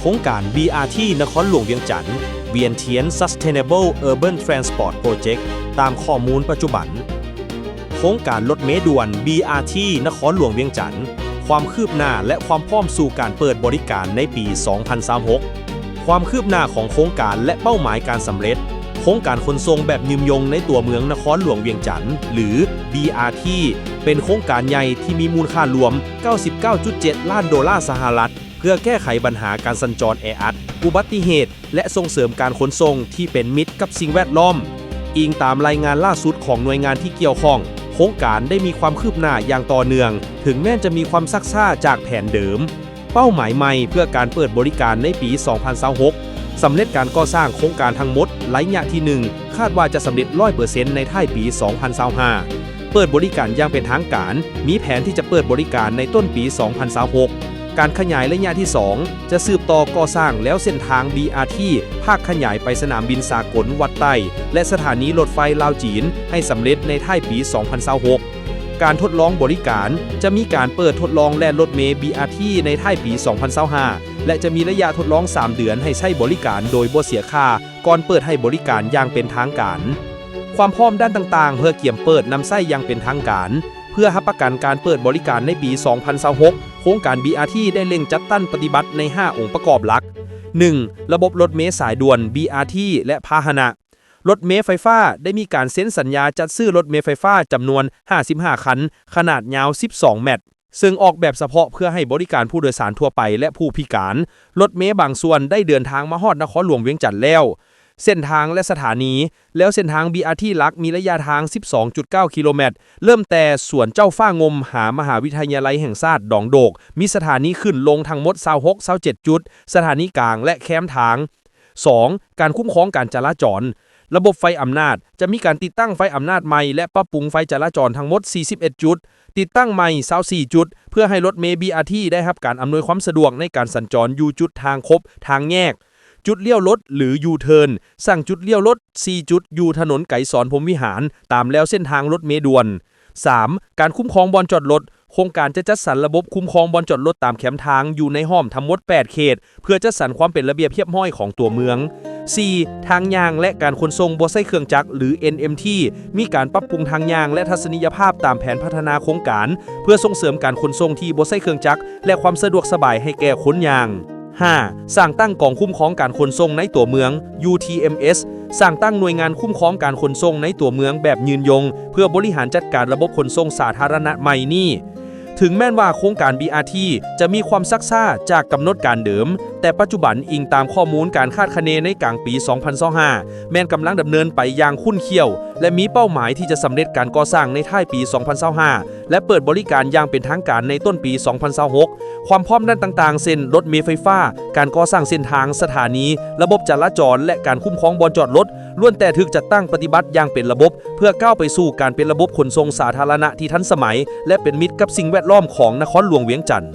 ครงการ BRT นครหลวงเวียงจันทน์ Vientiane Sustainable Urban Transport Project ตามข้อมูลปัจจุบันโครงการรถเมล์ด่วน BRT นครหลวงเวียงจันทน์ความคืบหน้าและความพร้อมสู่การเปิดบริการในปี 2026 ความคืบหน้าของโครงการและเป้าหมายการสำเร็จโครงการขนส่งแบบยืมยงในตัวเมืองนครหลวงเวียงจันทน์หรือ BRT เป็นโครงการใหญ่ที่มีมูลค่ารวม $99.7 ล้านสหรัฐเพื่อแก้ไขปัญหาการสัญจรแออัดอุบัติเหตุและส่งเสริมการขนส่งที่เป็นมิตรกับสิ่งแวดล้อมอิงตามรายงานล่าสุดของหน่วยงานที่เกี่ยวข้องโครงการได้มีความคืบหน้าอย่างต่อเนื่องถึงแม้จะมีความซักซ่าจากแผนเดิมเป้าหมายใหม่เพื่อการเปิดบริการในปี 2026 สำเร็จการก่อสร้างโครงการทั้งหมดระยะที่ 1 คาดว่าจะสำเร็จ 100% ในท้ายปี 2025 เปิดบริการอย่างเป็นทางการมีแผนที่จะเปิดบริการในต้นปี 2026 การขยายระยะที่ 2 จะสืบต่อก่อสร้างแล้วเส้นทาง BRT ภาคขยายไปสนามบินสากลวัดไต้และสถานีรถไฟลาวจีนให้สำเร็จในท้ายปี 2026 การทดลองบริการจะมีการเปิดทดลองแล่นรถเมล์ BRT ในท้ายปี 2025 และจะมีระยะทดลอง 3 เดือนให้ใช้บริการโดยบ่เสียค่าก่อนเปิดให้บริการอย่างเป็นทางการความพร้อมด้านต่างๆเพื่อเกี่ยมเปิดนำใช้อย่างเป็นทางการเพื่อรับประกันการเปิดบริการในปี 2026 โครงการ BRT ได้เร่งจัดตั้งปฏิบัติใน 5 องค์ประกอบหลัก 1. ระบบรถเมล์สายด่วน BRT และพาหนะรถเมล์ไฟฟ้าได้มีการเซ็นสัญญาจัดซื้อรถเมล์ไฟฟ้าจำนวน 55 คันขนาดยาว 12 เมตรซึ่งออกแบบเฉพาะเพื่อให้บริการผู้โดยสารทั่วไปและผู้พิการรถเมล์บางส่วนได้เดินทางมาฮอดนครหลวงเวียงจันทน์แล้วเส้นทางและสถานีแล้วเส้นทาง BRT หลักมีระยะทาง 12.9 กิโลเมตรเริ่มแต่สวนเจ้าฟ้างมหามหาวิทยาลัยแห่งชาติดองโดกมีสถานีขึ้นลงทั้งหมด 26-27 จุดสถานีกลางและแคมทาง 2. การคุ้มครองการจราจรระบบไฟอำนาจจะมีการติดตั้งไฟอำนาจใหม่และปรับปรุงไฟจราจรทั้งหมด 41 จุดติดตั้งใหม่ 24 จุดเพื่อให้รถเมล์ BRT ได้รับการอำนวยความสะดวกในการสัญจรอยู่จุดทางครบทางแยกจุดเลี้ยวรถหรือ U-turn สั่งจุดเลี้ยวรถ 4 จุดอยู่ถนนไกรสอนพรหมวิหารตามแล้วเส้นทางรถเมล์ด่วน 3. การคุ้มครองบอนจอดรถโครงการจะจัดสรรระบบคุ้มครองบอนจอดรถตามแคมทางอยู่ในห้อมทั้งหมด 8 เขตเพื่อจัดสรรความเป็นระเบียบเรียบร้อยของตัวเมือง 4. ทางยางและการขนส่งบ่ใช้เครื่องจักรหรือ NMT มีการปรับปรุงทางยางและทัศนียภาพตามแผนพัฒนาโครงการเพื่อส่งเสริมการขนส่งที่บ่ใช้เครื่องจักรและความสะดวกสบายให้แก่คนยาง 5. สร้างตั้งกองคุ้มครองการขนส่งในตัวเมือง UTMS สร้างตั้งหน่วยงานคุ้มครองการขนส่งในตัวเมืองแบบยืนยงเพื่อบริหารจัดการระบบขนส่งสาธารณะใหม่นี้ถึงแม้ว่าโครงการ BRT จะมีความซักซ่าจากกำหนดการเดิมแต่ปัจจุบันอิงตามข้อมูลการคาดคะเนในกลางปี 2025 แม้นกำลังดำเนินไปอย่างคุ้นเคี่ยวและมีเป้าหมายที่จะสำเร็จการก่อสร้างในท้ายปี 2025 และเปิดบริการอย่างเป็นทางการในต้นปี 2026 ความพร้อมด้านต่างๆเช่นรถเมล์ไฟฟ้าการก่อสร้างเส้นทางสถานีระบบจราจรและการคุ้มครองบอนจอดรถล้วนแต่ถูกจัดตั้งปฏิบัติอย่างเป็นระบบเพื่อก้าวไปสู่การเป็นระบบขนส่งสาธารณะที่ทันสมัยและเป็นมิตรกับสิ่งแวดล้อมของนครหลวงเวียงจันทน์